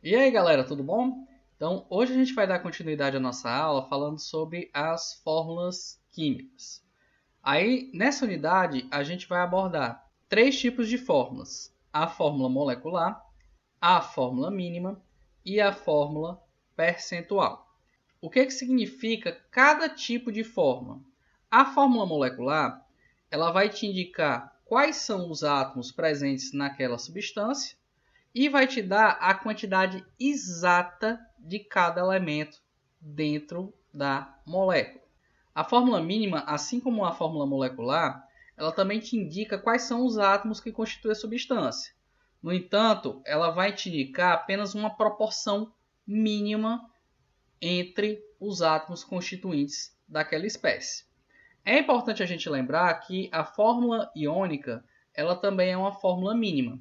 E aí, galera, tudo bom? Então, hoje a gente vai dar continuidade à nossa aula falando sobre as fórmulas químicas. Aí, nessa unidade, a gente vai abordar três tipos de fórmulas: a fórmula molecular, a fórmula mínima e a fórmula percentual. O que significa cada tipo de fórmula? A fórmula molecular, ela vai te indicar quais são os átomos presentes naquela substância e vai te dar a quantidade exata de cada elemento dentro da molécula. A fórmula mínima, assim como a fórmula molecular, ela também te indica quais são os átomos que constituem a substância. No entanto, ela vai te indicar apenas uma proporção mínima entre os átomos constituintes daquela espécie. É importante a gente lembrar que a fórmula iônica, ela também é uma fórmula mínima.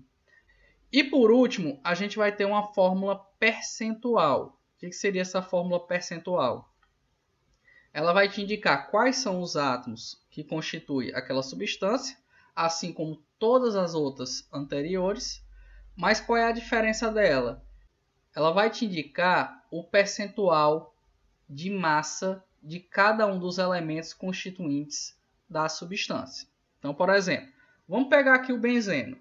E por último, a gente vai ter uma fórmula percentual. O que seria essa fórmula percentual? Ela vai te indicar quais são os átomos que constituem aquela substância, assim como todas as outras anteriores. Mas qual é a diferença dela? Ela vai te indicar o percentual de massa de cada um dos elementos constituintes da substância. Então, por exemplo, vamos pegar aqui o benzeno.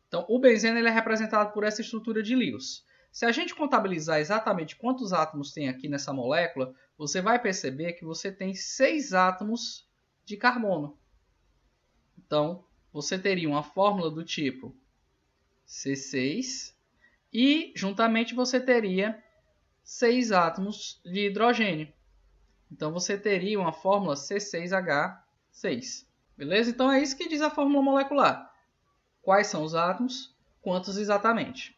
Então, o benzeno ele é representado por essa estrutura de Lewis. Se a gente contabilizar exatamente quantos átomos tem aqui nessa molécula, você vai perceber que você tem 6 átomos de carbono. Então, você teria uma fórmula do tipo C6 e, juntamente, você teria 6 átomos de hidrogênio. Então, você teria uma fórmula C6H6. Beleza? Então, é isso que diz a fórmula molecular. Quais são os átomos, quantos exatamente.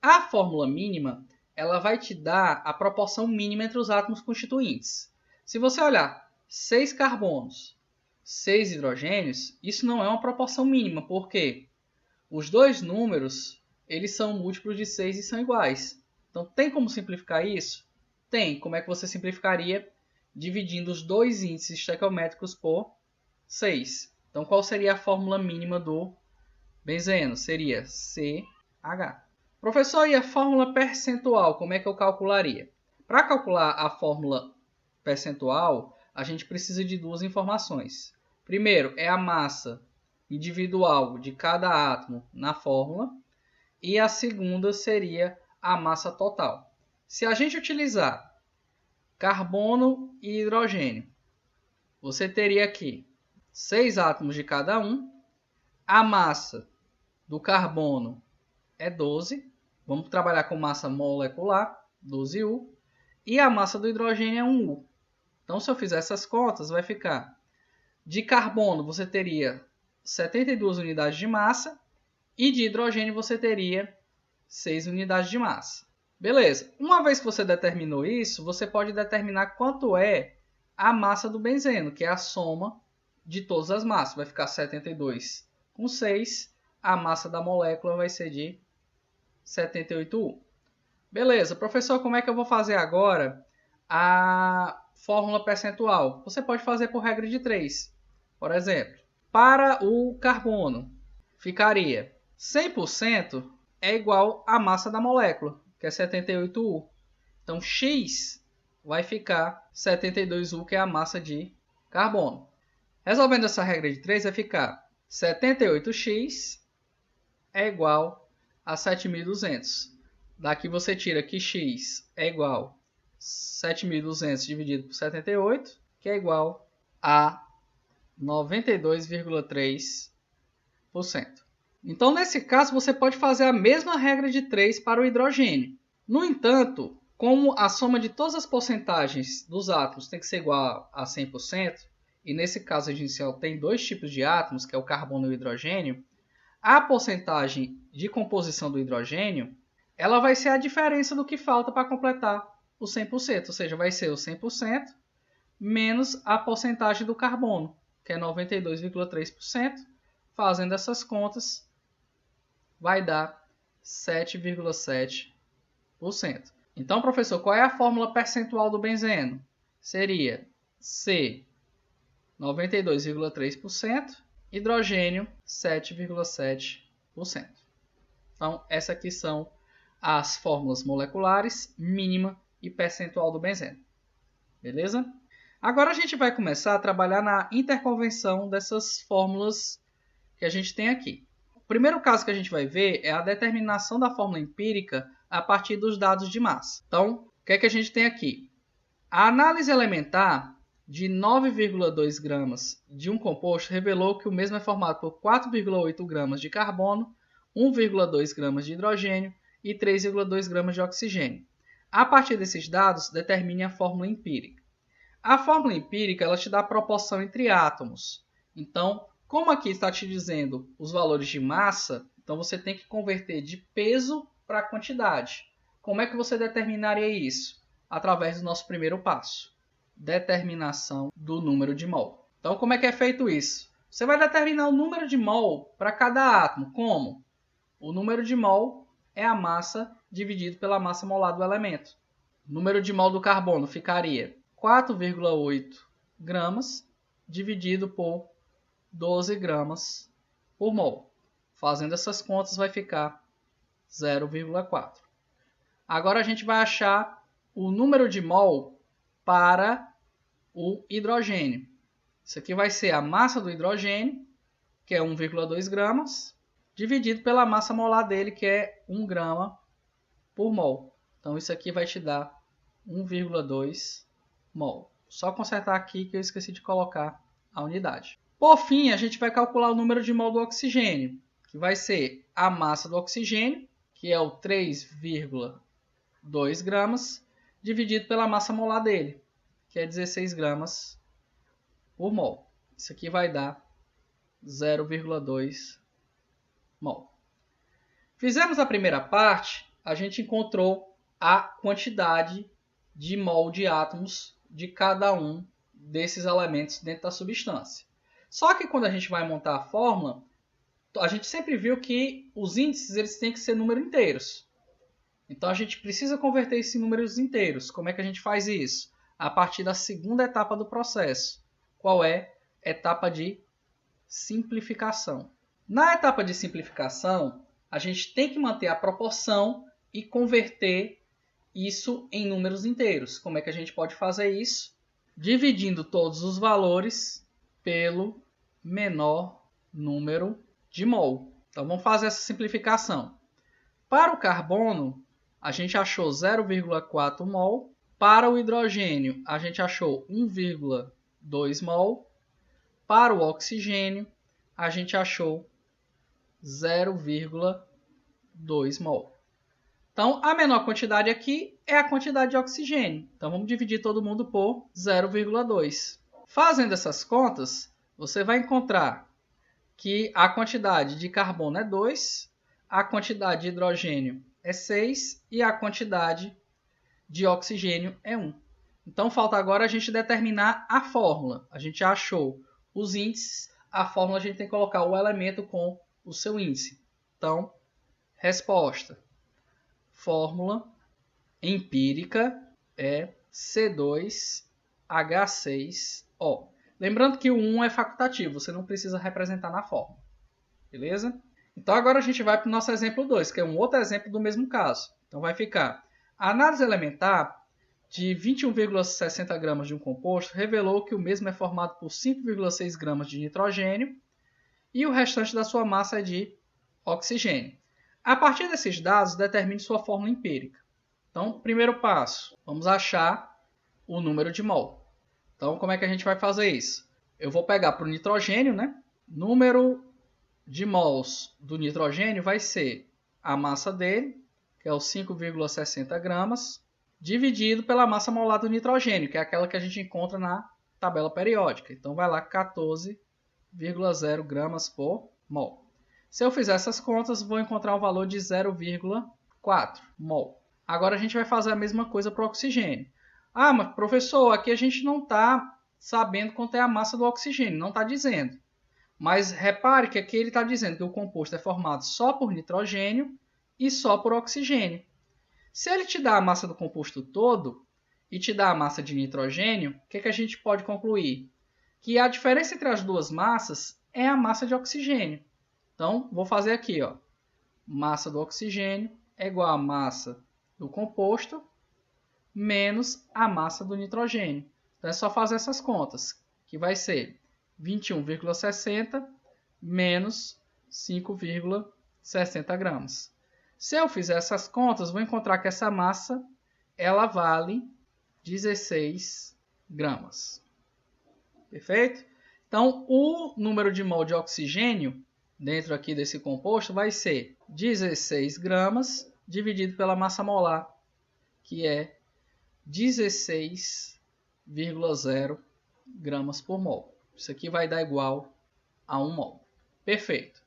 A fórmula mínima, ela vai te dar a proporção mínima entre os átomos constituintes. Se você olhar 6 carbonos, 6 hidrogênios, isso não é uma proporção mínima, porque os dois números, eles são múltiplos de 6 e são iguais. Então, tem como simplificar isso? Tem. Como é que você simplificaria? Dividindo os dois índices estequiométricos por 6. Então, qual seria a fórmula mínima do benzeno? Seria CH. Professor, e a fórmula percentual, como é que eu calcularia? Para calcular a fórmula percentual, a gente precisa de duas informações. Primeiro, é a massa individual de cada átomo na fórmula. E a segunda seria a massa total. Se a gente utilizar carbono e hidrogênio, você teria aqui 6 átomos de cada um. A massa do carbono é 12. Vamos trabalhar com massa molecular, 12U. E a massa do hidrogênio é 1U. Então, se eu fizer essas contas, vai ficar... De carbono, você teria 72 unidades de massa. E de hidrogênio, você teria 6 unidades de massa. Beleza. Uma vez que você determinou isso, você pode determinar quanto é a massa do benzeno, que é a soma de todas as massas. Vai ficar 72 com 6. A massa da molécula vai ser de 78U. Beleza, professor, como é que eu vou fazer agora a fórmula percentual? Você pode fazer por regra de 3. Por exemplo, para o carbono, ficaria 100% é igual à massa da molécula, que é 78U. Então, X vai ficar 72U, que é a massa de carbono. Resolvendo essa regra de 3, vai ficar 78x é igual a 7.200. Daqui você tira que x é igual a 7.200 dividido por 78, que é igual a 92,3%. Então, nesse caso, você pode fazer a mesma regra de 3 para o hidrogênio. No entanto, como a soma de todas as porcentagens dos átomos tem que ser igual a 100%, e nesse caso a gente só tem dois tipos de átomos, que é o carbono e o hidrogênio, a porcentagem de composição do hidrogênio ela vai ser a diferença do que falta para completar o 100%, ou seja, vai ser o 100% menos a porcentagem do carbono, que é 92,3%. Fazendo essas contas, vai dar 7,7%. Então, professor, qual é a fórmula percentual do benzeno? Seria C, 92,3%, hidrogênio, 7,7%. Então, essas aqui são as fórmulas moleculares, mínima e percentual do benzeno. Beleza? Agora a gente vai começar a trabalhar na interconvenção dessas fórmulas que a gente tem aqui. O primeiro caso que a gente vai ver é a determinação da fórmula empírica a partir dos dados de massa. Então, o que é que a gente tem aqui? A análise elementar de 9,2 gramas de um composto revelou que o mesmo é formado por 4,8 gramas de carbono, 1,2 gramas de hidrogênio e 3,2 gramas de oxigênio. A partir desses dados, determine a fórmula empírica. A fórmula empírica ela te dá a proporção entre átomos. Então, como aqui está te dizendo os valores de massa, então você tem que converter de peso para quantidade. Como é que você determinaria isso? Através do nosso primeiro passo. Determinação do número de mol. Então, como é que é feito isso? Você vai determinar o número de mol para cada átomo. Como? O número de mol é a massa dividido pela massa molar do elemento. O número de mol do carbono ficaria 4,8 gramas dividido por 12 gramas por mol. Fazendo essas contas vai ficar 0,4. Agora a gente vai achar o número de mol para o hidrogênio. Isso aqui vai ser a massa do hidrogênio, que é 1,2 gramas, dividido pela massa molar dele, que é 1 grama por mol. Então isso aqui vai te dar 1,2 mol. Só consertar aqui que eu esqueci de colocar a unidade. Por fim, a gente vai calcular o número de mol do oxigênio, que vai ser a massa do oxigênio, que é o 3,2 gramas, dividido pela massa molar dele, que é 16 gramas por mol. Isso aqui vai dar 0,2 mol. Fizemos a primeira parte, a gente encontrou a quantidade de mol de átomos de cada um desses elementos dentro da substância. Só que quando a gente vai montar a fórmula, a gente sempre viu que os índices eles têm que ser números inteiros. Então a gente precisa converter esses números inteiros. Como é que a gente faz isso? A partir da segunda etapa do processo. Qual é? Etapa de simplificação. Na etapa de simplificação, a gente tem que manter a proporção e converter isso em números inteiros. Como é que a gente pode fazer isso? Dividindo todos os valores pelo menor número de mol. Então vamos fazer essa simplificação. Para o carbono, a gente achou 0,4 mol. Para o hidrogênio, a gente achou 1,2 mol. Para o oxigênio, a gente achou 0,2 mol. Então, a menor quantidade aqui é a quantidade de oxigênio. Então, vamos dividir todo mundo por 0,2. Fazendo essas contas, você vai encontrar que a quantidade de carbono é 2, a quantidade de hidrogênio é 6 e a quantidade de oxigênio é 1. Então, falta agora a gente determinar a fórmula. A gente achou os índices, a fórmula a gente tem que colocar o elemento com o seu índice. Então, resposta. Fórmula empírica é C2H6O. Lembrando que o 1 é facultativo, você não precisa representar na fórmula. Beleza? Então agora a gente vai para o nosso exemplo 2, que é um outro exemplo do mesmo caso. Então vai ficar: a análise elementar de 21,60 gramas de um composto revelou que o mesmo é formado por 5,6 gramas de nitrogênio e o restante da sua massa é de oxigênio. A partir desses dados, determine sua fórmula empírica. Então, primeiro passo, vamos achar o número de mol. Então, como é que a gente vai fazer isso? Eu vou pegar para o nitrogênio, né? Número de mols do nitrogênio vai ser a massa dele, que é os 5,60 gramas, dividido pela massa molar do nitrogênio, que é aquela que a gente encontra na tabela periódica. Então, vai lá 14,0 gramas por mol. Se eu fizer essas contas, vou encontrar um valor de 0,4 mol. Agora a gente vai fazer a mesma coisa para o oxigênio. Ah, mas professor, aqui a gente não está sabendo quanto é a massa do oxigênio, não está dizendo. Mas repare que aqui ele está dizendo que o composto é formado só por nitrogênio e só por oxigênio. Se ele te dá a massa do composto todo e te dá a massa de nitrogênio, o que a gente pode concluir? Que a diferença entre as duas massas é a massa de oxigênio. Então, vou fazer aqui, ó, massa do oxigênio é igual à massa do composto menos a massa do nitrogênio. Então é só fazer essas contas, que vai ser 21,60 menos 5,60 gramas. Se eu fizer essas contas, vou encontrar que essa massa ela vale 16 gramas. Perfeito? Então, o número de mol de oxigênio dentro aqui desse composto vai ser 16 gramas dividido pela massa molar, que é 16,0 gramas por mol. Isso aqui vai dar igual a 1 mol. Perfeito.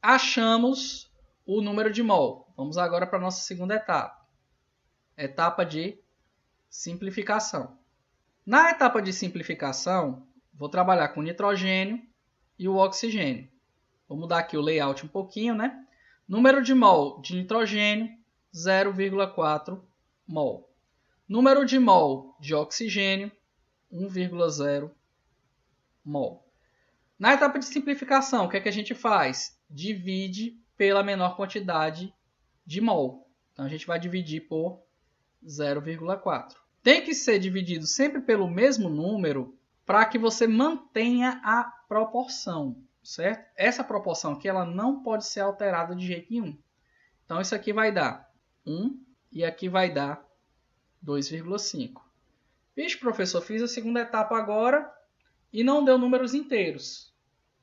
Achamos o número de mol. Vamos agora para a nossa segunda etapa. Etapa de simplificação. Na etapa de simplificação, vou trabalhar com o nitrogênio e o oxigênio. Vou mudar aqui o layout um pouquinho, né? Número de mol de nitrogênio, 0,4 mol. Número de mol de oxigênio, 1,0 mol. Na etapa de simplificação, o que é que a gente faz? Divide pela menor quantidade de mol. Então, a gente vai dividir por 0,4. Tem que ser dividido sempre pelo mesmo número para que você mantenha a proporção, certo? Essa proporção aqui ela não pode ser alterada de jeito nenhum. Então, isso aqui vai dar 1 e aqui vai dar 2,5. Vixe, professor, fiz a segunda etapa agora e não deu números inteiros.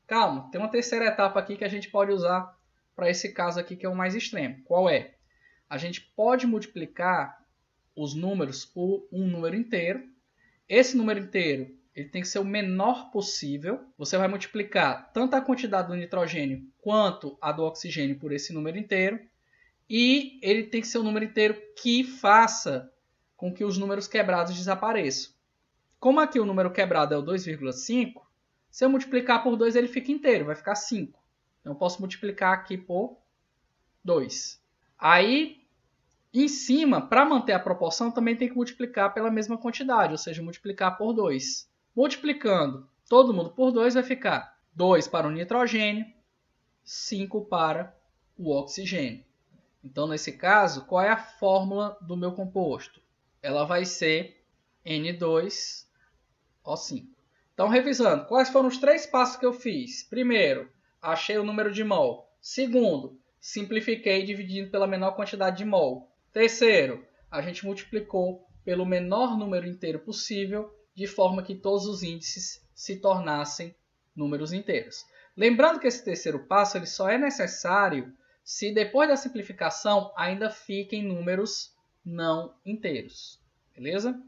Calma, tem uma terceira etapa aqui que a gente pode usar para esse caso aqui que é o mais extremo. Qual é? A gente pode multiplicar os números por um número inteiro. Esse número inteiro ele tem que ser o menor possível. Você vai multiplicar tanto a quantidade do nitrogênio quanto a do oxigênio por esse número inteiro. E ele tem que ser um número inteiro que faça com que os números quebrados desapareçam. Como aqui o número quebrado é o 2,5, se eu multiplicar por 2 ele fica inteiro, vai ficar 5. Então eu posso multiplicar aqui por 2. Aí, em cima, para manter a proporção, também tem que multiplicar pela mesma quantidade, ou seja, multiplicar por 2. Multiplicando todo mundo por 2 vai ficar 2 para o nitrogênio, 5 para o oxigênio. Então, nesse caso, qual é a fórmula do meu composto? Ela vai ser N2O5. Então, revisando, quais foram os 3 passos que eu fiz? Primeiro, achei o número de mol. Segundo, simplifiquei dividindo pela menor quantidade de mol. Terceiro, a gente multiplicou pelo menor número inteiro possível, de forma que todos os índices se tornassem números inteiros. Lembrando que esse terceiro passo ele só é necessário se depois da simplificação ainda fiquem números não inteiros. Beleza?